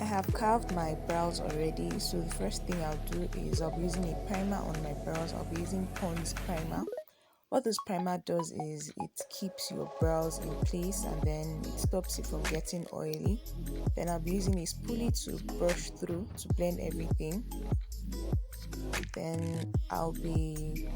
I have carved my brows already, so the first thing I'll do is I'll be using a primer on my brows. I'll be using Pond's primer. What this primer does is it keeps your brows in place and then it stops it from getting oily. Then I'll be using a spoolie to brush through to blend everything. Then I'll be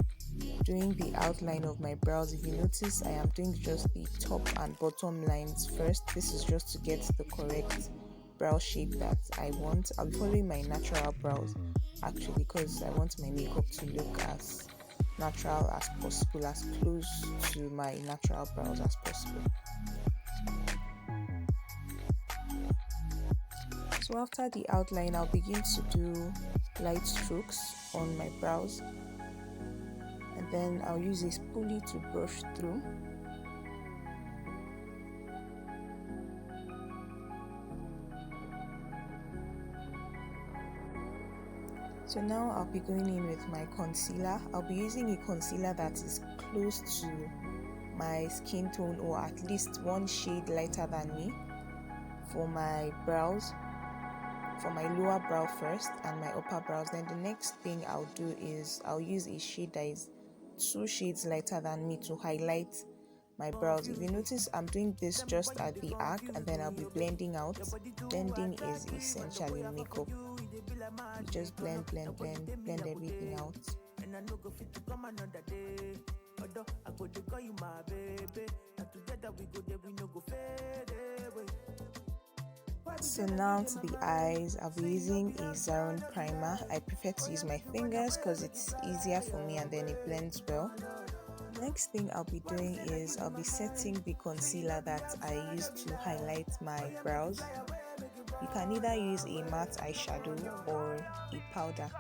doing the outline of my brows. If you notice, I am doing just the top and bottom lines first. This is just to get the correct brow shape that I want. I'll be following my natural brows actually because I want my makeup to look as natural as possible, as close to my natural brows as possible. So after the outline, I'll begin to do light strokes on my brows, and then I'll use a spoolie to brush through. So now I'll be going in with my concealer. I'll be using a concealer that is close to my skin tone, or at least one shade lighter than me, for my brows, for my lower brow first and my upper brows. Then the next thing I'll do is I'll use a shade that is 2 shades lighter than me to highlight my brows. If you notice, I'm doing this just at the arc and then I'll be blending out. Blending is essentially makeup. You just blend everything out. So now to the eyes, I'll be using a Zaron primer. I prefer to use my fingers because it's easier for me and then it blends well. Next thing I'll be doing is I'll be setting the concealer that I used to highlight my brows. You can either use a matte eyeshadow or a powder,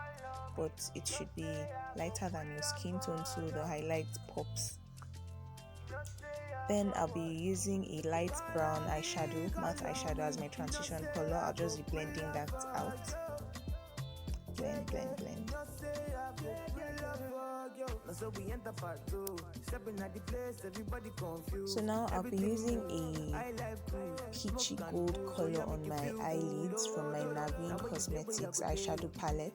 but it should be lighter than your skin tone so the highlight pops. Then I'll be using a light brown eyeshadow, matte eyeshadow, as my transition color. I'll just be blending that out. Blend. So now I'll be using a peachy gold color on my eyelids from my Naveen Cosmetics eyeshadow palette.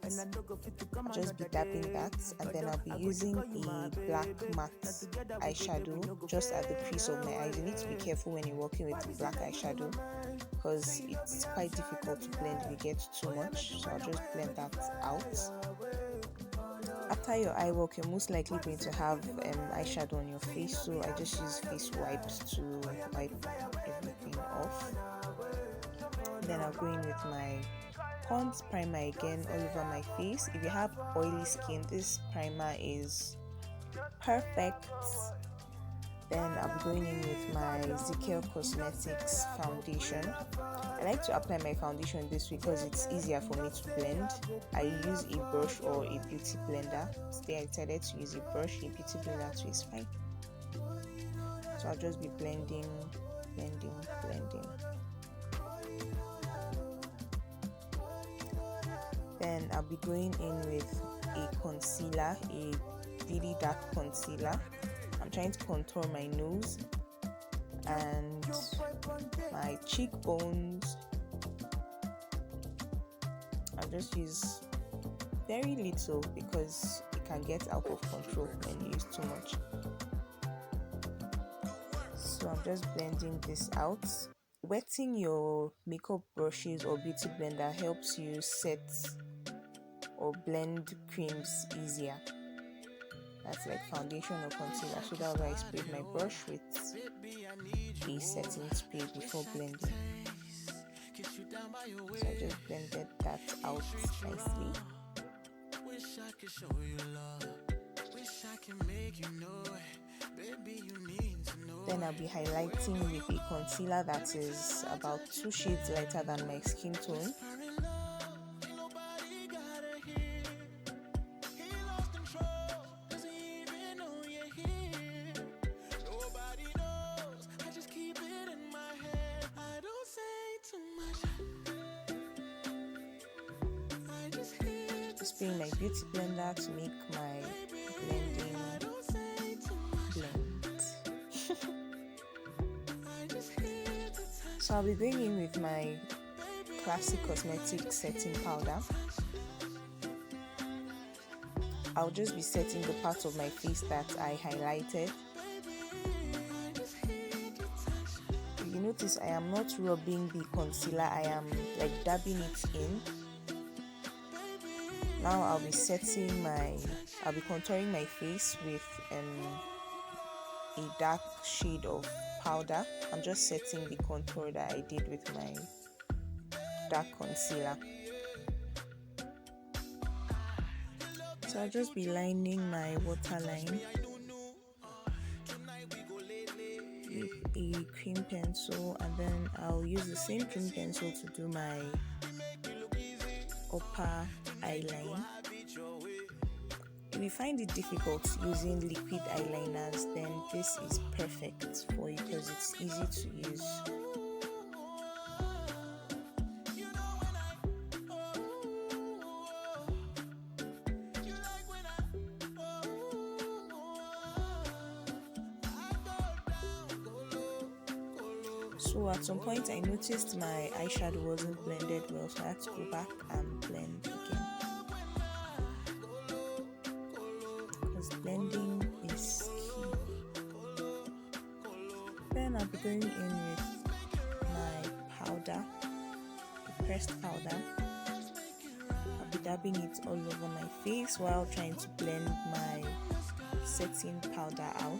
I'll just be dabbing that, and then I'll be using a black matte eyeshadow just at the crease of my eyes. You need to be careful when you're working with black eyeshadow because it's quite difficult to blend if you get too much, so I'll just blend that out. After your eye work, you're most likely going to have eyeshadow on your face, so I just use face wipes to wipe everything off. Then I'll go in with my Pond's primer again all over my face. If you have oily skin, this primer is perfect. Then I'll be going in with my Zikel Cosmetics foundation. I like to apply my foundation this way because it's easier for me to blend. I use a brush or a beauty blender. Today I decided to use a brush. A beauty blender too is fine. So I'll just be blending. Then I'll be going in with a concealer, a really dark concealer. I'm trying to contour my nose and my cheekbones. I'll just use very little because it can get out of control when you use too much. So I'm just blending this out. Wetting your makeup brushes or beauty blender helps you set or blend creams easier. That's like foundation or concealer. So that's why I sprayed my brush with a setting spray before blending. So I just blended that out nicely. Then I'll be highlighting with a concealer that is about 2 shades lighter than my skin tone. Spraying my beauty blender to make my blending blend. So I'll be going in with my classic cosmetic setting powder. I'll just be setting the part of my face that I highlighted. You notice I am not rubbing the concealer, I am like dabbing it in. Now I'll be contouring my face with a dark shade of powder. I'm just setting the contour that I did with my dark concealer. So I'll just be lining my waterline with a cream pencil, and then I'll use the same cream pencil to do my upper eyeline. If you find it difficult using liquid eyeliners, then this is perfect for you because it's easy to use. So at some point I noticed my eyeshadow wasn't blended well, so I had to go back and blend again. Because blending is key. Then I'll be going in with my powder, the pressed powder. I'll be dabbing it all over my face while trying to blend my setting powder out.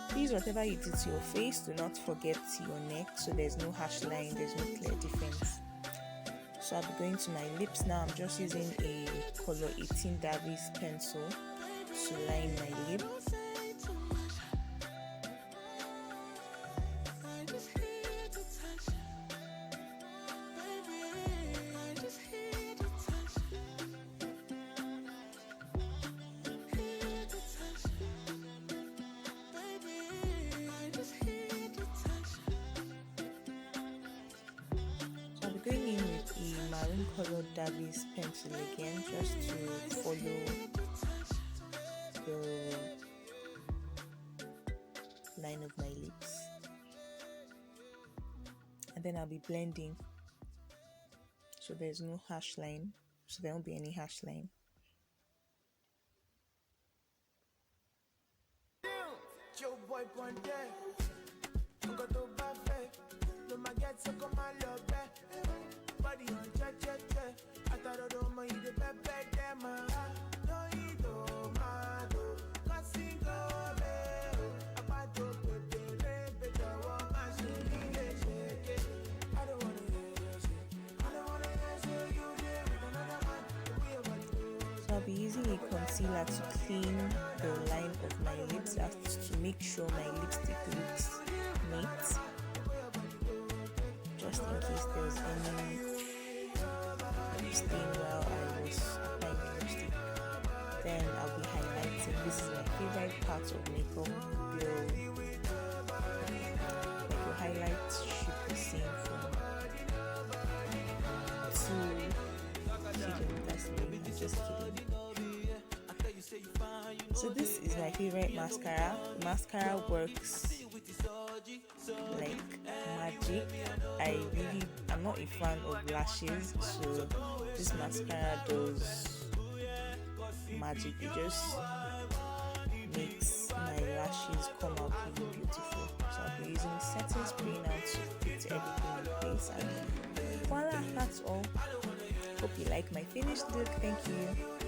Please, whatever you do to your face, do not forget your neck, so there's no harsh line, there's no clear difference. So I'll be going to my lips now. I'm just using a color 18 Davies pencil to line my lip. Going in with a maroon colored Davies pencil again, just to follow the line of my lips, and then I'll be blending so there's no harsh line, so there won't be any harsh line. I'll be using a concealer to clean the line of my lips to make sure my lipstick looks neat, just in case there's any stain while I was applying the lipstick. Then I'll be highlighting. This is my favorite part of makeup. Your highlights should be seen from 2 kilometers away. I'm just kidding. So this is my favorite mascara. The mascara works like magic. I'm not a fan of lashes, so this mascara does magic. It just makes my lashes come out really beautiful. So I'll be using setting spray now to put everything in place, and voila, that's all. Hope you like my finished look. Thank you.